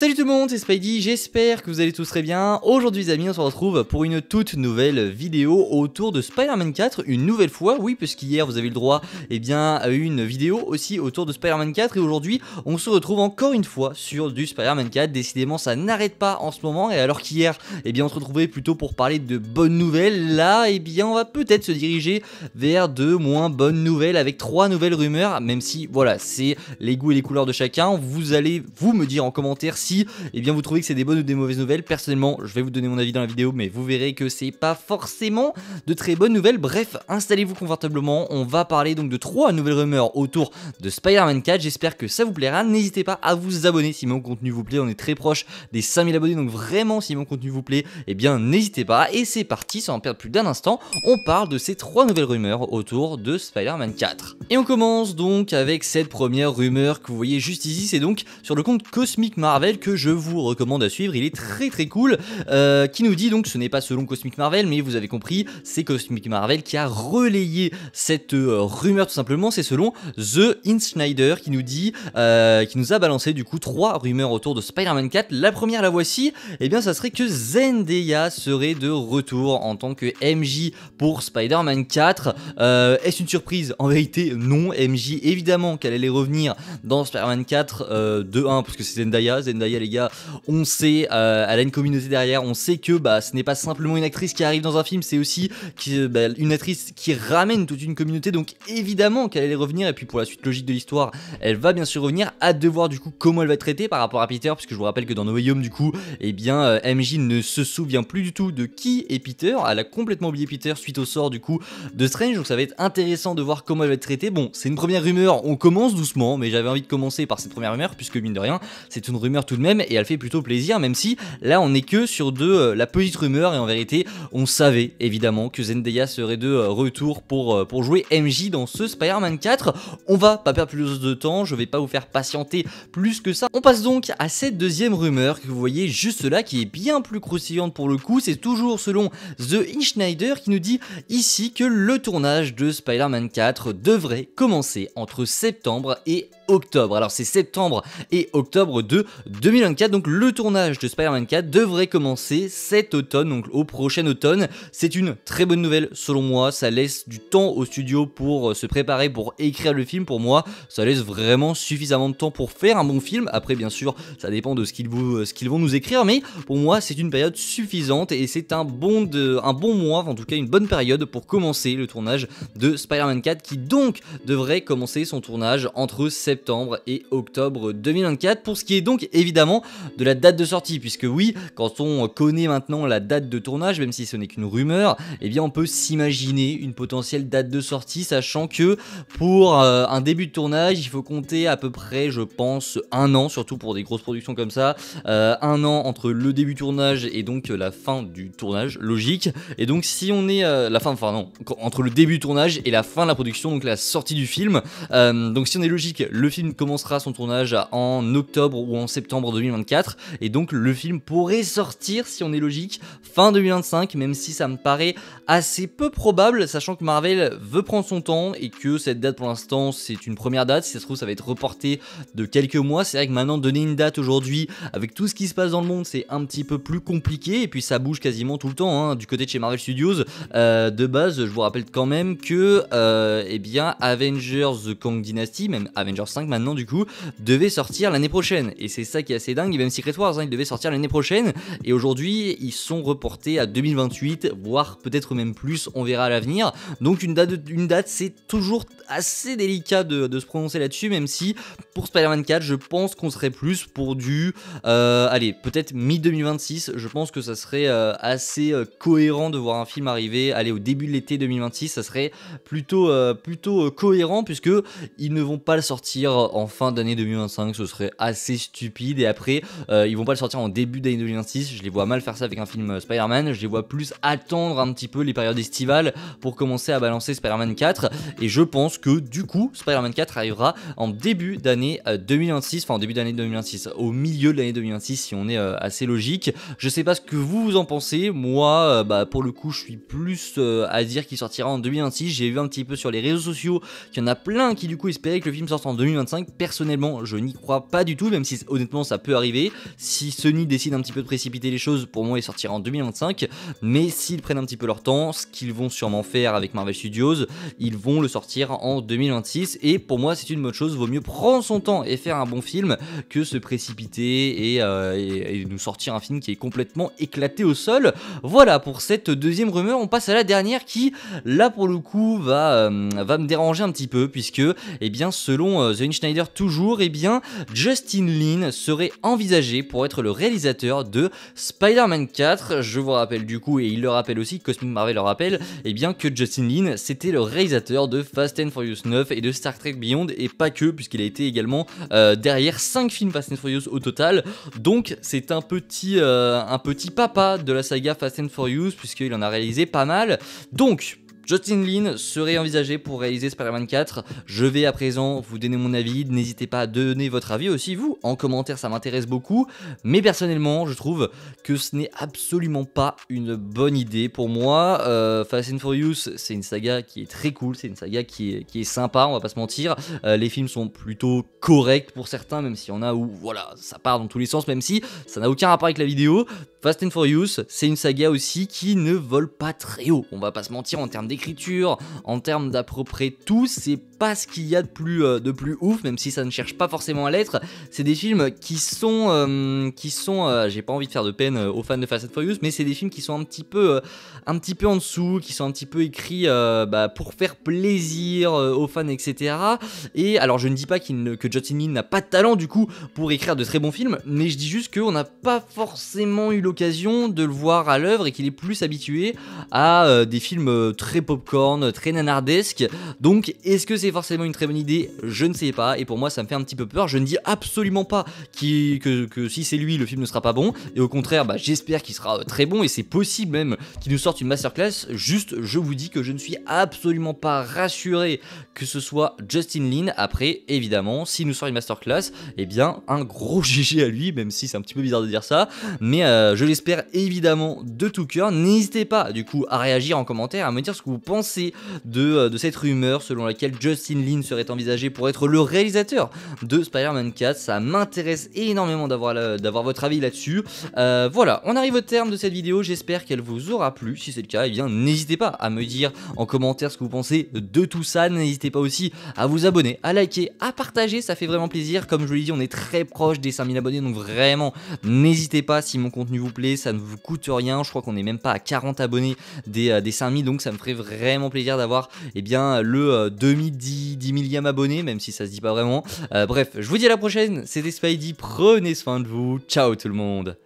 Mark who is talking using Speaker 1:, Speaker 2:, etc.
Speaker 1: Salut tout le monde, c'est Spidey, j'espère que vous allez tous très bien. Aujourd'hui les amis, on se retrouve pour une toute nouvelle vidéo autour de Spider-Man 4, une nouvelle fois, oui, puisqu'hier vous avez eu le droit à une vidéo aussi autour de Spider-Man 4, et aujourd'hui on se retrouve encore une fois sur du Spider-Man 4, décidément ça n'arrête pas en ce moment, et alors qu'hier, on se retrouvait plutôt pour parler de bonnes nouvelles, là, on va peut-être se diriger vers de moins bonnes nouvelles, avec 3 nouvelles rumeurs, même si, voilà, c'est les goûts et les couleurs de chacun, vous allez me dire en commentaire si vous trouvez que c'est des bonnes ou des mauvaises nouvelles. Personnellement, je vais vous donner mon avis dans la vidéo, mais vous verrez que c'est pas forcément de très bonnes nouvelles. Bref, installez-vous confortablement, on va parler donc de 3 nouvelles rumeurs autour de Spider-Man 4, j'espère que ça vous plaira. N'hésitez pas à vous abonner si mon contenu vous plaît, on est très proche des 5000 abonnés, donc vraiment si mon contenu vous plaît, n'hésitez pas. Et c'est parti, sans en perdre plus d'un instant, on parle de ces 3 nouvelles rumeurs autour de Spider-Man 4. Et on commence donc avec cette première rumeur que vous voyez juste ici, c'est donc sur le compte Cosmic Marvel que je vous recommande à suivre, il est très cool, qui nous dit donc, ce n'est pas selon Cosmic Marvel, mais vous avez compris, c'est Cosmic Marvel qui a relayé cette rumeur tout simplement, c'est selon The Insider qui nous dit, qui nous a balancé du coup 3 rumeurs autour de Spider-Man 4. La première, la voici, ça serait que Zendaya serait de retour en tant que MJ pour Spider-Man 4. Est-ce une surprise? En vérité non, MJ évidemment qu'elle allait revenir dans Spider-Man 4 de 1 parce que c'est Zendaya les gars, on sait, elle a une communauté derrière, on sait que ce n'est pas simplement une actrice qui arrive dans un film, c'est aussi une actrice qui ramène toute une communauté, donc évidemment qu'elle allait revenir, et puis pour la suite logique de l'histoire, elle va bien sûr revenir. Hâte de voir du coup comment elle va être traitée par rapport à Peter, puisque je vous rappelle que dans No Way Home du coup, MJ ne se souvient plus du tout de qui est Peter, elle a complètement oublié Peter suite au sort du coup de Strange, donc ça va être intéressant de voir comment elle va être traitée. Bon, c'est une première rumeur, on commence doucement, mais j'avais envie de commencer par cette première rumeur, puisque mine de rien, c'est une rumeur tout de même, et elle fait plutôt plaisir, même si là on n'est que sur de la petite rumeur, et en vérité on savait évidemment que Zendaya serait de retour pour jouer MJ dans ce Spider-Man 4. On va pas perdre plus de temps, je vais pas vous faire patienter plus que ça. On passe donc à cette deuxième rumeur que vous voyez juste là, qui est bien plus croustillante pour le coup. C'est toujours selon The Insider qui nous dit ici que le tournage de Spider-Man 4 devrait commencer entre septembre et octobre. Alors c'est septembre et octobre de 2024, donc le tournage de Spider-Man 4 devrait commencer cet automne, donc au prochain automne. C'est une très bonne nouvelle selon moi, ça laisse du temps au studio pour se préparer, pour écrire le film. Pour moi, ça laisse vraiment suffisamment de temps pour faire un bon film. Après bien sûr, ça dépend de ce qu'ils vont nous écrire, mais pour moi c'est une période suffisante, et c'est un bon mois, en tout cas une bonne période pour commencer le tournage de Spider-Man 4, qui donc devrait commencer son tournage entre septembre et octobre 2024, pour ce qui est donc évidemment de la date de sortie, puisque oui, quand on connaît maintenant la date de tournage, même si ce n'est qu'une rumeur, on peut s'imaginer une potentielle date de sortie, sachant que pour un début de tournage, il faut compter à peu près, je pense, 1 an, surtout pour des grosses productions comme ça, 1 an entre le début du tournage et donc la fin du tournage, logique. Et donc si on est entre le début du tournage et la fin de la production, donc la sortie du film, donc si on est logique, le film commencera son tournage en octobre ou en septembre 2024, et donc le film pourrait sortir, si on est logique, fin 2025, même si ça me paraît assez peu probable, sachant que Marvel veut prendre son temps et que cette date pour l'instant c'est une première date. Si ça se trouve ça va être reporté de quelques mois. C'est vrai que maintenant donner une date aujourd'hui avec tout ce qui se passe dans le monde, c'est un petit peu plus compliqué, et puis ça bouge quasiment tout le temps du côté de chez Marvel Studios. De base, je vous rappelle quand même que Avengers The Kang Dynasty, même Avengers 5 maintenant du coup, devait sortir l'année prochaine, et c'est ça qui est assez dingue. Et même Secret Wars, il devait sortir l'année prochaine, et aujourd'hui ils sont reportés à 2028, voire peut-être même plus, on verra à l'avenir. Donc une date c'est toujours assez délicat de se prononcer là-dessus, même si pour Spider-Man 4 je pense qu'on serait plus pour du peut-être mi-2026. Je pense que ça serait assez cohérent de voir un film arriver au début de l'été 2026, ça serait plutôt cohérent, puisque ils ne vont pas le sortir en fin d'année 2025, ce serait assez stupide. Et après ils vont pas le sortir en début d'année 2026, je les vois mal faire ça avec un film Spider-Man, je les vois plus attendre un petit peu les périodes estivales pour commencer à balancer Spider-Man 4, et je pense que du coup Spider-Man 4 arrivera en début d'année 2026, enfin en début d'année 2026, au milieu de l'année 2026 si on est assez logique. Je sais pas ce que vous en pensez, moi pour le coup je suis plus à dire qu'il sortira en 2026, j'ai vu un petit peu sur les réseaux sociaux qu'il y en a plein qui du coup espéraient que le film sorte en 2026. 2025. Personnellement, je n'y crois pas du tout, même si honnêtement ça peut arriver. Si Sony décide un petit peu de précipiter les choses, pour moi il sortira en 2025. Mais s'ils prennent un petit peu leur temps, ce qu'ils vont sûrement faire avec Marvel Studios, ils vont le sortir en 2026. Et pour moi c'est une bonne chose, vaut mieux prendre son temps et faire un bon film que se précipiter et nous sortir un film qui est complètement éclaté au sol. Voilà pour cette deuxième rumeur. On passe à la dernière qui, là pour le coup, va me déranger un petit peu, puisque, eh bien, selon The Insider toujours, eh bien, Justin Lin serait envisagé pour être le réalisateur de Spider-Man 4. Je vous rappelle du coup, et il le rappelle aussi, Cosmic Marvel le rappelle, eh bien, que Justin Lin, c'était le réalisateur de Fast and Furious 9 et de Star Trek Beyond, et pas que, puisqu'il a été également derrière 5 films Fast and Furious au total. Donc, c'est un petit papa de la saga Fast and Furious, puisqu'il en a réalisé pas mal. Donc, Justin Lin serait envisagé pour réaliser Spider-Man 4. Je vais à présent vous donner mon avis. N'hésitez pas à donner votre avis aussi, vous, en commentaire, ça m'intéresse beaucoup. Mais personnellement, je trouve que ce n'est absolument pas une bonne idée pour moi. Fast and Furious, c'est une saga qui est très cool, c'est une saga qui est sympa, on va pas se mentir. Les films sont plutôt corrects pour certains, même s'il y en a où, voilà, ça part dans tous les sens, même si ça n'a aucun rapport avec la vidéo. Fast and Furious, c'est une saga aussi qui ne vole pas très haut. On va pas se mentir en termes d'écriture, en termes d'à peu près tout, c'est pas ce qu'il y a de plus ouf, même si ça ne cherche pas forcément à l'être. C'est des films qui sont, j'ai pas envie de faire de peine aux fans de Fast and Furious, mais c'est des films qui sont un petit peu en dessous, qui sont un petit peu écrits pour faire plaisir aux fans, etc. Et alors je ne dis pas que Justin Lin n'a pas de talent du coup pour écrire de très bons films, mais je dis juste qu'on n'a pas forcément eu l'occasion de le voir à l'œuvre et qu'il est plus habitué à des films très popcorn, très nanardesques. Donc est-ce que c'est forcément une très bonne idée? Je ne sais pas, et pour moi ça me fait un petit peu peur. Je ne dis absolument pas que si c'est lui, le film ne sera pas bon, et au contraire j'espère qu'il sera très bon, et c'est possible même qu'il nous sorte une masterclass. Juste je vous dis que je ne suis absolument pas rassuré que ce soit Justin Lin. Après évidemment s'il nous sort une masterclass, eh bien un gros GG à lui, même si c'est un petit peu bizarre de dire ça, mais je l'espère évidemment de tout cœur. N'hésitez pas du coup à réagir en commentaire, à me dire ce que vous pensez de cette rumeur selon laquelle Justin Lin serait envisagé pour être le réalisateur de Spider-Man 4. Ça m'intéresse énormément d'avoir votre avis là-dessus. Voilà, on arrive au terme de cette vidéo, j'espère qu'elle vous aura plu. Si c'est le cas, eh bien n'hésitez pas à me dire en commentaire ce que vous pensez de tout ça. N'hésitez pas aussi à vous abonner, à liker, à partager, ça fait vraiment plaisir. Comme je vous l'ai dit, on est très proche des 5000 abonnés, donc vraiment n'hésitez pas. Si mon contenu vous plaît, ça ne vous coûte rien. Je crois qu'on est même pas à 40 abonnés des 5000, donc ça me ferait vraiment plaisir d'avoir le 10 millième abonné, même si ça se dit pas vraiment. Bref, je vous dis à la prochaine, c'était Spidey, prenez soin de vous, ciao tout le monde.